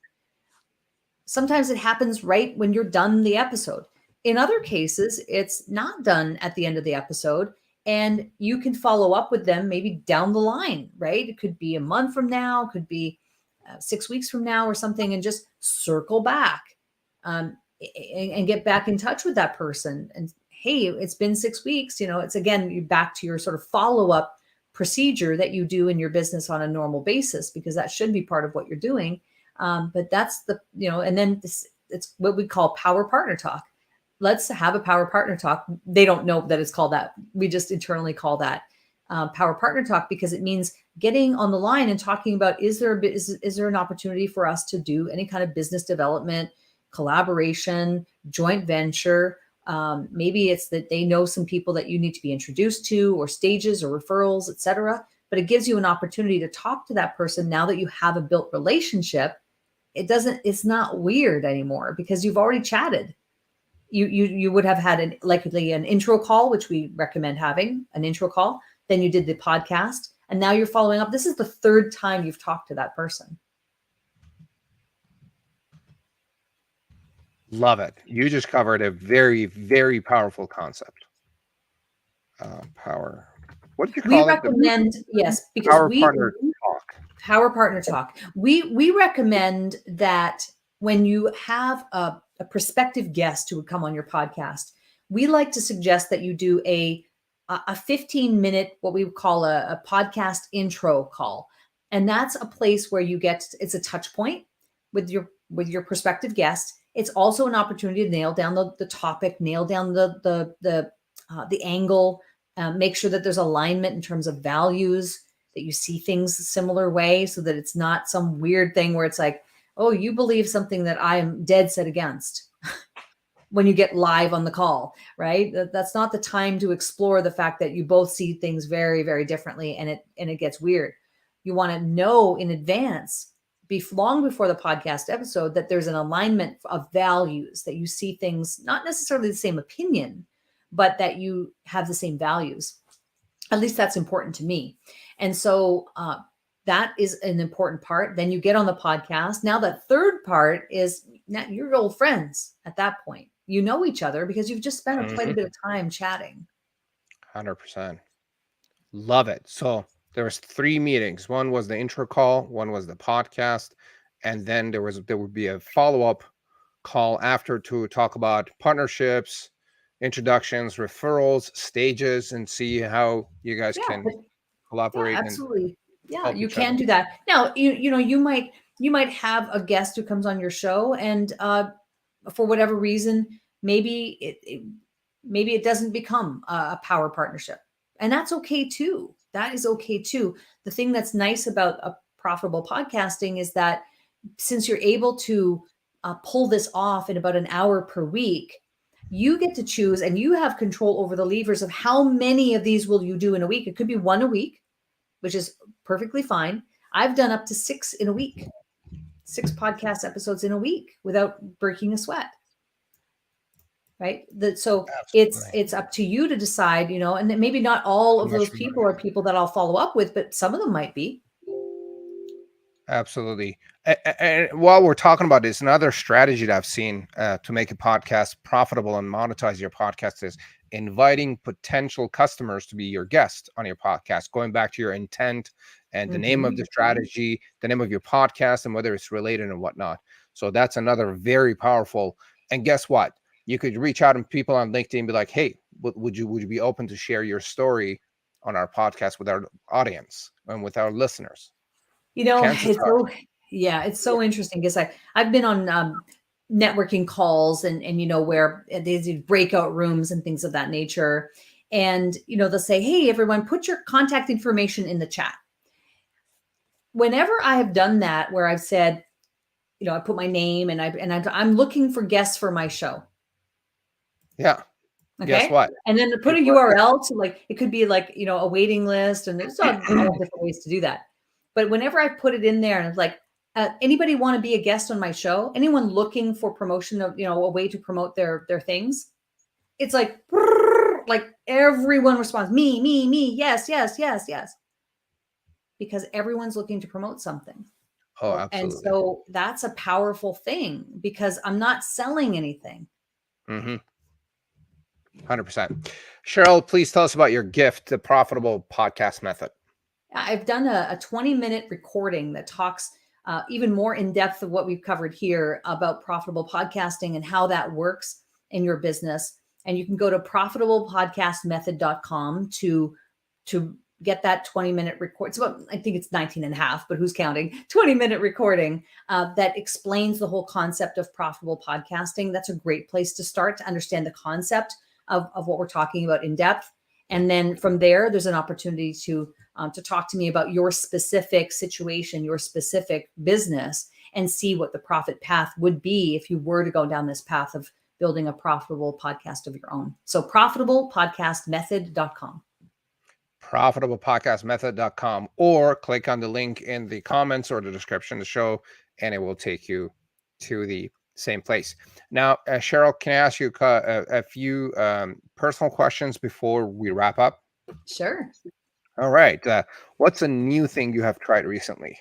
Sometimes it happens right when you're done the episode. In other cases, it's not done at the end of the episode, and you can follow up with them maybe down the line, right? It could be a month from now, could be 6 weeks from now or something, and just circle back and get back in touch with that person. And hey, it's been 6 weeks. It's again, you back to your sort of follow-up procedure that you do in your business on a normal basis, because that should be part of what you're doing. But that's and then it's what we call power partner talk. Let's have a power partner talk. They don't know that it's called that. We just internally call that power partner talk, because it means getting on the line and talking about, is there an opportunity for us to do any kind of business development, collaboration, joint venture? Maybe it's that they know some people that you need to be introduced to, or stages or referrals, etc. But it gives you an opportunity to talk to that person now that you have a built relationship. It's not weird anymore because you've already chatted. You would have had likely an intro call, which we recommend having an intro call. Then you did the podcast, and now you're following up. This is the 3rd time you've talked to that person. Love it. You just covered a very, very powerful concept. Power. What did you call it? We recommend, yes, because Power partner talk. Power partner talk. We recommend that when you have a prospective guest who would come on your podcast, we like to suggest that you do a 15-minute, what we would call a podcast intro call. And that's a place where it's a touch point with your prospective guest. It's also an opportunity to nail down the topic, nail down the angle, make sure that there's alignment in terms of values, that you see things a similar way, so that it's not some weird thing where it's like, oh, you believe something that I am dead set against when you get live on the call, right? That's not the time to explore the fact that you both see things very, very differently, and it gets weird. You want to know in advance, long before the podcast episode, that there's an alignment of values, that you see things, not necessarily the same opinion, but that you have the same values. At least that's important to me. And so that is an important part. Then you get on the podcast. Now the third part is now you're old friends at that point. You know each other because you've just spent quite a bit of time chatting. 100%. Love it. So there was 3 meetings. One was the intro call, one was the podcast, and then there would be a follow-up call after to talk about partnerships, introductions, referrals, stages, and see how you guys Yeah, can yeah, collaborate and absolutely. Yeah, help you each other. can do that. Now, you might have a guest who comes on your show, and for whatever reason, maybe it doesn't become a power partnership, and that's okay too. That is okay too. The thing that's nice about a profitable podcasting is that since you're able to pull this off in about an hour per week, you get to choose and you have control over the levers of how many of these will you do in a week. It could be one a week, which is perfectly fine. I've done up to 6 in a week, 6 podcast episodes in a week without breaking a sweat. Right. So Absolutely. it's up to you to decide, and then maybe not all How of much those money? people are people that I'll follow up with, but some of them might be. Absolutely. And while we're talking about this, another strategy that I've seen to make a podcast profitable and monetize your podcast is inviting potential customers to be your guest on your podcast, going back to your intent and the name of the strategy, the name of your podcast, and whether it's related and whatnot. So that's another very powerful. And guess what? You could reach out to people on LinkedIn and be like, hey, would you be open to share your story on our podcast with our audience and with our listeners? Chances It's are. so yeah, it's so interesting because I've been on networking calls and where there's these breakout rooms and things of that nature. And they'll say, hey, everyone, put your contact information in the chat. Whenever I have done that, where I've said, I put my name and I'm looking for guests for my show. Yeah. Guess Okay. what? And then to put a People are URL to it could be a waiting list, and there's all different ways to do that. But whenever I put it in there and it's like, anybody want to be a guest on my show? Anyone looking for promotion of, a way to promote their things? It's like everyone responds, me, yes, yes, yes, yes. Because everyone's looking to promote something. Oh, And absolutely. so that's a powerful thing because I'm not selling anything. 100%. Sheryl, please tell us about your gift, the profitable podcast method. I've done a 20-minute recording that talks even more in depth of what we've covered here about profitable podcasting and how that works in your business. And you can go to profitablepodcastmethod.com to get that 20-minute record. It's about, I think it's 19 and a half, but who's counting? 20-minute recording that explains the whole concept of profitable podcasting. That's a great place to start to understand the concept of what we're talking about in depth. And then from there, there's an opportunity to talk to me about your specific situation, your specific business, and see what the profit path would be if you were to go down this path of building a profitable podcast of your own. So profitablepodcastmethod.com. Profitablepodcastmethod.com, or click on the link in the comments or the description of the show, and it will take you to the same place. Now, Sheryl, can I ask you a few personal questions before we wrap up? Sure. All right. What's a new thing you have tried recently?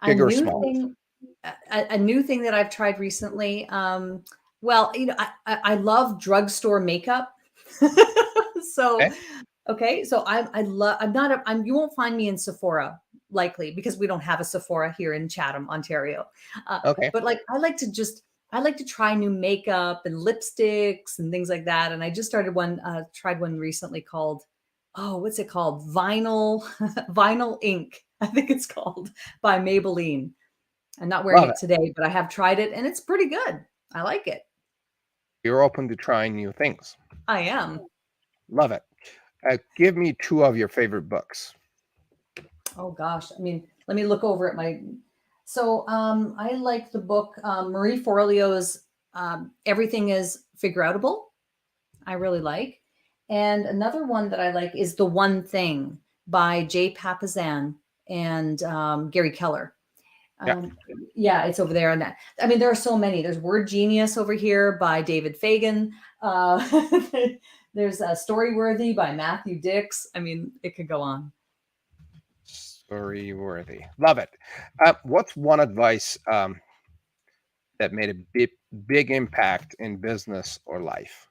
A Big or new small? thing, a new thing that I've tried recently. Well, I love drugstore makeup. So, Okay. okay. So I'm not, you won't find me in Sephora likely because we don't have a Sephora here in Chatham, Ontario. Okay. But I like to try new makeup and lipsticks and things like that. And I just tried one recently called, oh, what's it called? Vinyl ink. I think it's called, by Maybelline. I'm not wearing Love it it. today, but I have tried it and it's pretty good. I like it. You're open to trying new things. I am. Love it. Give me 2 of your favorite books. Oh gosh. I mean, let me look over at my. So I like the book Marie Forleo's Everything is Figureoutable. I really like. And another one that I like is The One Thing by Jay Papasan and Gary Keller. Yeah. Yeah, it's over there. And that, I mean, there are so many. There's Word Genius over here by David Fagan. Uh, there's Storyworthy by Matthew Dix. I mean, it could go on. Story worthy. Love it. What's one advice that made a big impact in business or life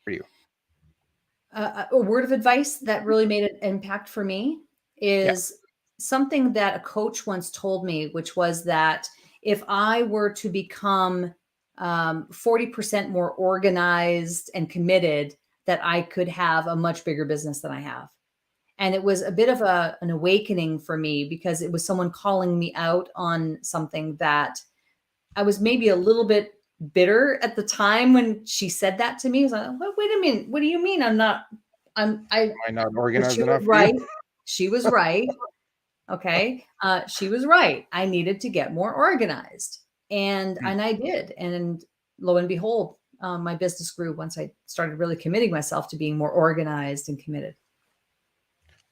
for you? A word of advice that really made an impact for me Yeah. is something that a coach once told me, which was that if I were to become 40% more organized and committed, that I could have a much bigger business than I have. And it was a bit of an awakening for me because it was someone calling me out on something that I was maybe a little bit bitter at the time when she said that to me. I was like, wait a minute, what do you mean I'm not, Am I not but organized she was enough for you? right. She was right. Okay. She was right. I needed to get more organized. And I did. And lo and behold, my business grew once I started really committing myself to being more organized and committed.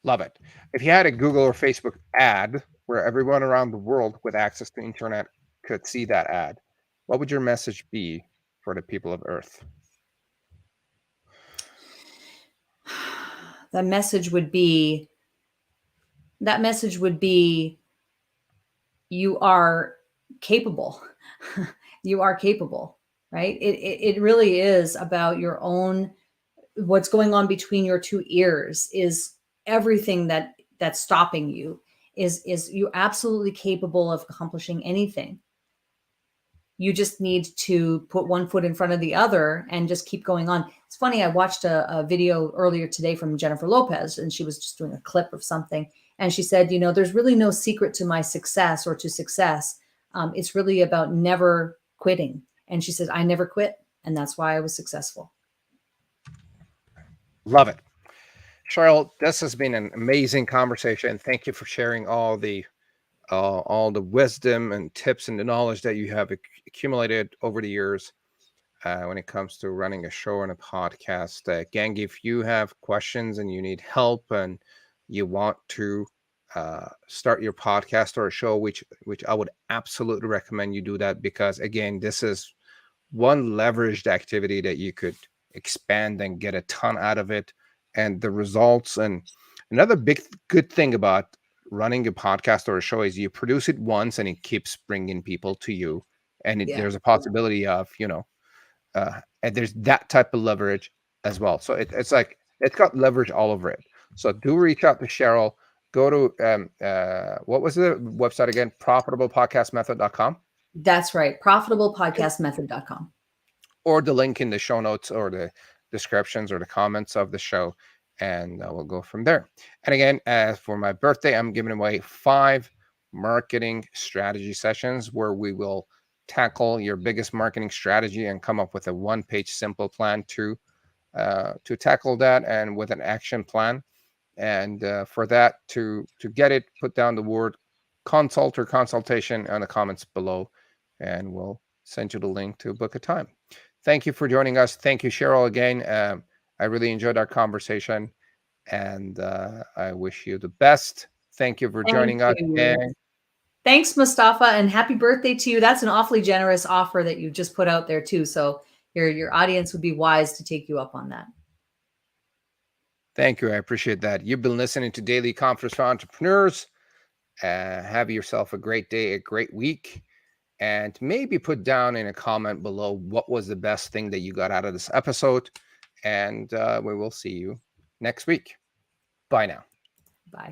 Love it. If you had a Google or Facebook ad where everyone around the world with access to internet could see that ad, what would your message be for the people of Earth? The message would be that message would be you are capable. You are capable, right? It really is about your own, what's going on between your two ears is everything that's stopping you. Is you absolutely capable of accomplishing anything. You just need to put one foot in front of the other and just keep going on. It's funny, I watched a video earlier today from Jennifer Lopez, and she was just doing a clip of something. And she said, there's really no secret to my success or to success. It's really about never quitting. And she said, I never quit. And that's why I was successful. Love it. Sheryl, this has been an amazing conversation. Thank you for sharing all the wisdom and tips and the knowledge that you have accumulated over the years when it comes to running a show and a podcast. Gang, if you have questions and you need help and you want to start your podcast or a show, which I would absolutely recommend you do that, because again, this is one leveraged activity that you could expand and get a ton out of it, and the results. And another good thing about running a podcast or a show is you produce it once and it keeps bringing people to you, and Yeah. there's a possibility of and there's that type of leverage as well. So it's like it's got leverage all over it. So do reach out to Sheryl. Go to what was the website again? profitablepodcastmethod.com. That's right. Profitablepodcastmethod.com. Or the link in the show notes or the descriptions or the comments of the show, and we'll go from there. And again, as for my birthday, I'm giving away 5 marketing strategy sessions where we will tackle your biggest marketing strategy and come up with a 1-page simple plan to tackle that, and with an action plan. And for that, to get it, put down the word consult or consultation in the comments below, and we'll send you the link to book a time. Thank you for joining us. Thank you, Sheryl, again. I really enjoyed our conversation, and I wish you the best. Thank you for Thank joining us. you. And Thanks, Mostafa, and happy birthday to you. That's an awfully generous offer that you just put out there too. So your audience would be wise to take you up on that. thank you. I appreciate that. You've been listening to Daily Conference for Entrepreneurs. Have yourself a great day, a great week, and maybe put down in a comment below what was the best thing that you got out of this episode. And we will see you next week. Bye now.